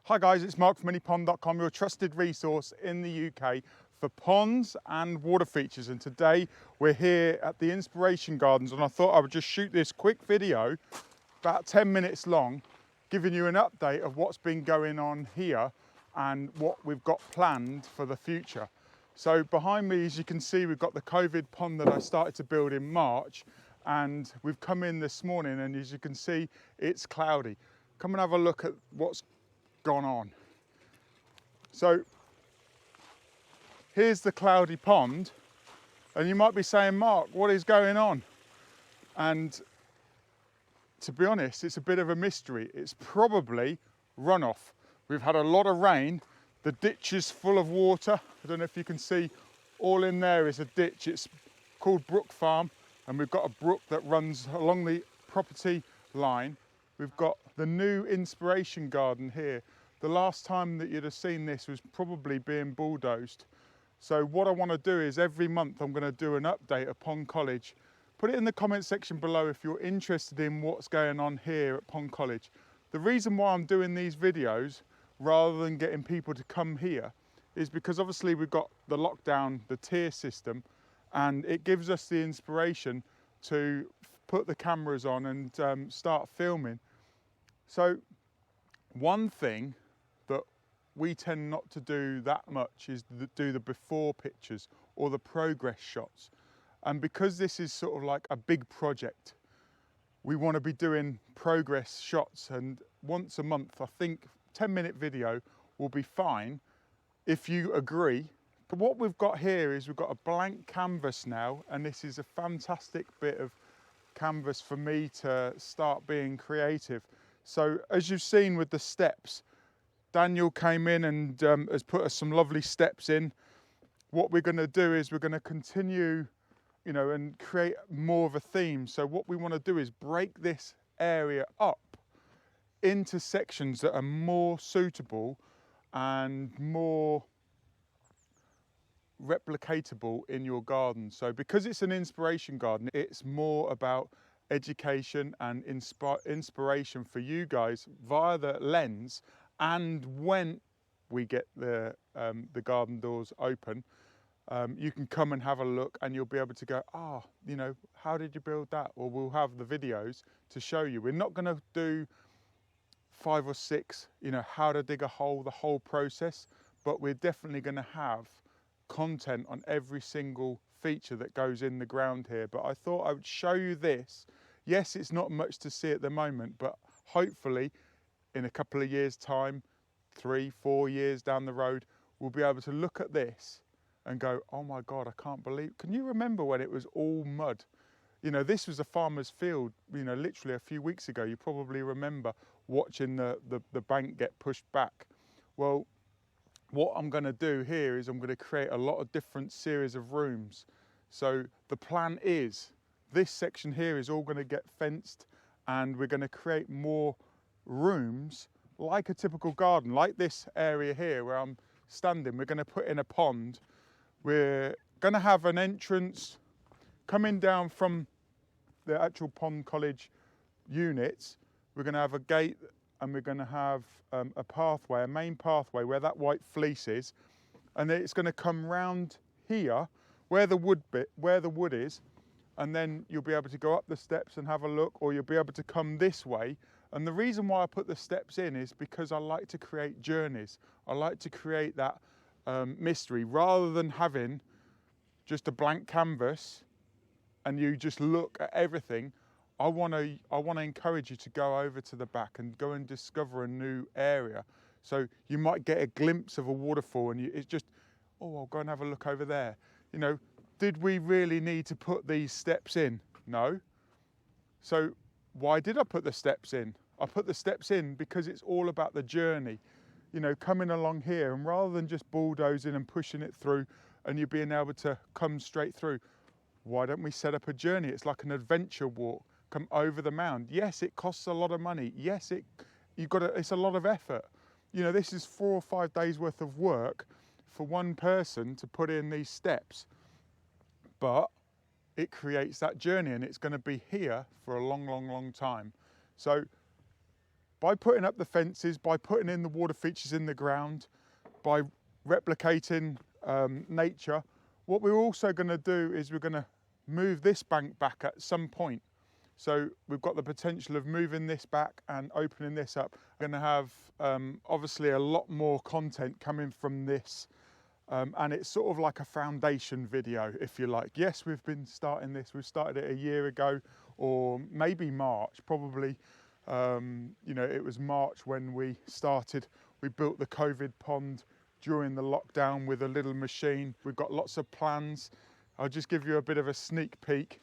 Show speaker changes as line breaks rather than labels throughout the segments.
Hi guys, it's Mark from minipond.com, your trusted resource in the UK for ponds and water features. And today we're here at the Inspiration Gardens, and I thought I would just shoot this quick video, about 10 minutes long, giving you an update of what's been going on here and what we've got planned for the future. So behind me, as you can see, we've got the COVID pond that I started to build in March, and we've come in this morning, and as you can see, it's cloudy. Come and have a look at what's gone on. So here's the cloudy pond, and you might be saying, Mark, what is going on? And to be honest, it's a bit of a mystery. It's probably runoff. We've had a lot of rain. The ditch is full of water. I don't know if you can see, all in there is a ditch. It's called Brook Farm, and we've got a brook that runs along the property line. We've got the new Inspiration Garden here. The last time that you'd have seen this was probably being bulldozed. So what I want to do is every month I'm going to do an update of Pond College. Put it in the comment section below if you're interested in what's going on here at Pond College. The reason why I'm doing these videos rather than getting people to come here is because obviously we've got the lockdown, the tier system, and it gives us the inspiration to put the cameras on and start filming. So one thing that we tend not to do that much is do the before pictures or the progress shots. And because this is sort of like a big project, we want to be doing progress shots, and once a month, I think 10-minute video will be fine if you agree. But what we've got here is we've got a blank canvas now, and this is a fantastic bit of canvas for me to start being creative. So as you've seen with the steps, Daniel came in and has put us some lovely steps in. What we're going to do is we're going to continue, and create more of a theme. So what we want to do is break this area up into sections that are more suitable and more replicatable in your garden. So because it's an inspiration garden, it's more about education and inspiration for you guys via the lens. And when we get the garden doors open, you can come and have a look, and you'll be able to go, how did you build that? Or we'll have the videos to show you. We're not going to do 5 or 6, how to dig a hole, the whole process, but we're definitely going to have content on every single feature that goes in the ground here. But I thought I would show you this. Yes, it's not much to see at the moment, but hopefully in a couple of years' time, 3, 4 years down the road, we'll be able to look at this and go, oh my God, I can't believe, can you remember when it was all mud? This was a farmer's field, literally a few weeks ago. You probably remember watching the bank get pushed back. Well, what I'm going to do here is I'm going to create a lot of different series of rooms. So the plan is this section here is all going to get fenced, and we're going to create more rooms like a typical garden, like this area here where I'm standing. We're going to put in a pond. We're going to have an entrance coming down from the actual Pond College units. We're going to have a gate, and we're going to have a pathway, a main pathway where that white fleece is, and then it's going to come round here where the wood is, and then you'll be able to go up the steps and have a look, or you'll be able to come this way. And the reason why I put the steps in is because I like to create journeys. I like to create that mystery rather than having just a blank canvas and you just look at everything. I want to encourage you to go over to the back and go and discover a new area. So you might get a glimpse of a waterfall, and it's just, I'll go and have a look over there. Did we really need to put these steps in? No. So why did I put the steps in? I put the steps in because it's all about the journey, coming along here, and rather than just bulldozing and pushing it through and you being able to come straight through, why don't we set up a journey? It's like an adventure walk. Come over the mound. Yes, it costs a lot of money. Yes, it's a lot of effort. This is 4 or 5 days worth of work for one person to put in these steps, but it creates that journey, and it's going to be here for a long, long, long time. So by putting up the fences, by putting in the water features in the ground, by replicating nature, what we're also going to do is we're going to move this bank back at some point. So we've got the potential of moving this back and opening this up. We're going to have obviously a lot more content coming from this, and it's sort of like a foundation video, if you like. Yes, we've been starting this, we started it a year ago, or maybe March, probably. You know, it was March when we started. We built the COVID pond during the lockdown with a little machine. We've got lots of plans. I'll just give you a bit of a sneak peek.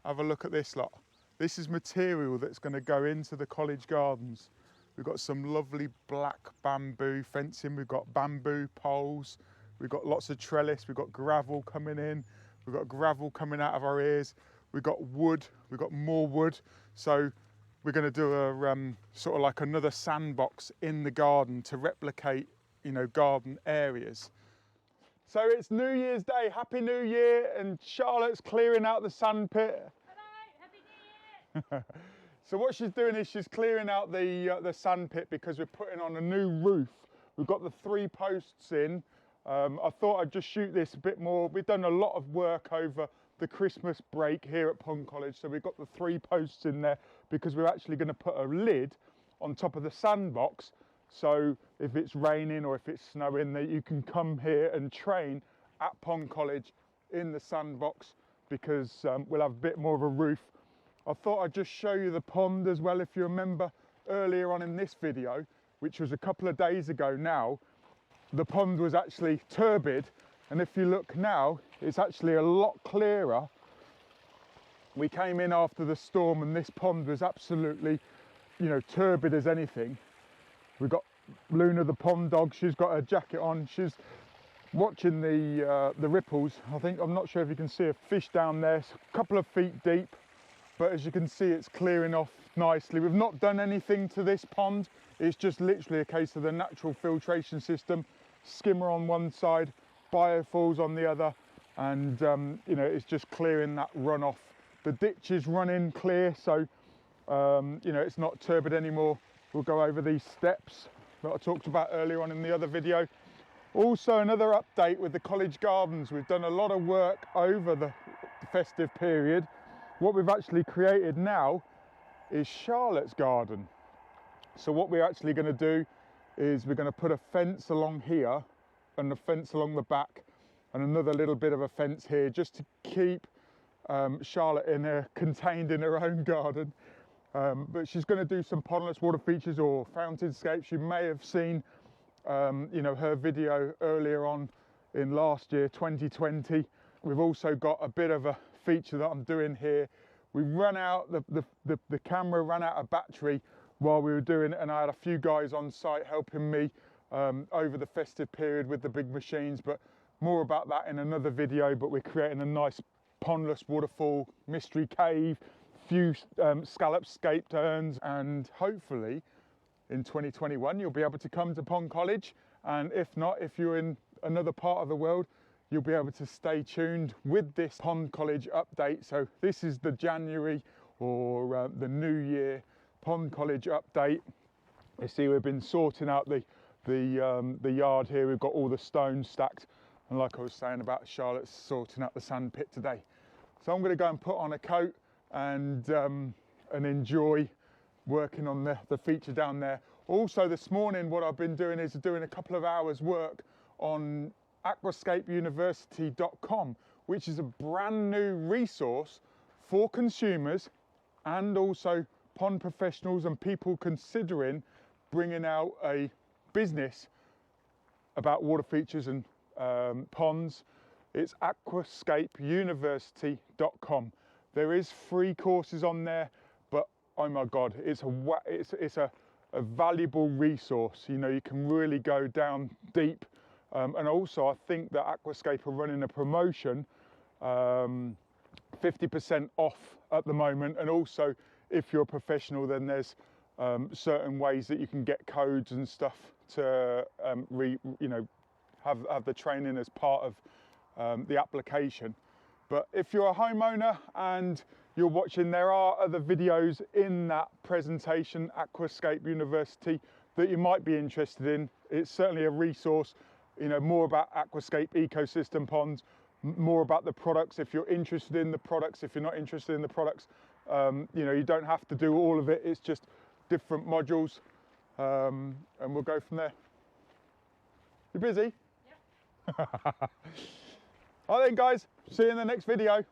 Have a look at this lot. This is material that's going to go into the college gardens. We've got some lovely black bamboo fencing. We've got bamboo poles. We've got lots of trellis. We've got gravel coming in. We've got gravel coming out of our ears. We've got wood. We've got more wood. So we're going to do a sort of like another sandbox in the garden to replicate, you know, garden areas. So it's New Year's Day. Happy New Year, and Charlotte's clearing out the sandpit. So what she's doing is she's clearing out the sand pit because we're putting on a new roof. We've got the 3 posts in. I thought I'd just shoot this a bit more. We've done a lot of work over the Christmas break here at Pond College, so we've got the 3 posts in there because we're actually going to put a lid on top of the sandbox, so if it's raining or if it's snowing, that you can come here and train at Pond College in the sandbox, because we'll have a bit more of a roof. I thought I'd just show you the pond as well. If you remember earlier on in this video, which was a couple of days ago now, the pond was actually turbid, and if you look now, it's actually a lot clearer. We came in after the storm and this pond was absolutely, you know, turbid as anything. We've got Luna the pond dog. She's got her jacket on. She's watching the ripples. I'm not sure if you can see a fish down there. It's a couple of feet deep. But as you can see, it's clearing off nicely. We've not done anything to this pond. It's just literally a case of the natural filtration system. Skimmer on one side, biofalls on the other, and you know, it's just clearing that runoff. The ditch is running clear, so you know, it's not turbid anymore. We'll go over these steps that I talked about earlier on in the other video. Also, another update with the college gardens. We've done a lot of work over the festive period. What we've actually created now is Charlotte's garden. So what we're actually going to do is we're going to put a fence along here and a fence along the back and another little bit of a fence here, just to keep Charlotte contained in her own garden. But she's going to do some pondless water features or fountainscapes. You may have seen you know, her video earlier on in last year, 2020. We've also got a bit of a feature that I'm doing here. We ran out, the camera ran out of battery while we were doing it, and I had a few guys on site helping me over the festive period with the big machines, but more about that in another video. But we're creating a nice pondless waterfall, mystery cave, few scallop scape turns, and hopefully in 2021 you'll be able to come to Pond College, and if not, if you're in another part of the world, you'll be able to stay tuned with this Pond College update. So this is the January or the New Year Pond College update. You see, we've been sorting out the yard here. We've got all the stones stacked, and like I was saying about Charlotte's sorting out the sand pit today. So I'm going to go and put on a coat and enjoy working on the feature down there. Also this morning, what I've been doing is doing a couple of hours work on aquascapeuniversity.com, which is a brand new resource for consumers and also pond professionals and people considering bringing out a business about water features and ponds. It's aquascapeuniversity.com. There is free courses on there, but oh my God, it's a valuable resource. You know, you can really go down deep. And also, I think that Aquascape are running a promotion, 50% off at the moment. And also, if you're a professional, then there's certain ways that you can get codes and stuff to, you know, have the training as part of the application. But if you're a homeowner and you're watching, there are other videos in that presentation, Aquascape University, that you might be interested in. It's certainly a resource, you know, more about Aquascape ecosystem ponds, more about the products if you're interested in the products. If you're not interested in the products, you know, you don't have to do all of it. It's just different modules, and we'll go from there. You busy?
Yep.
All right then guys, see you in the next video.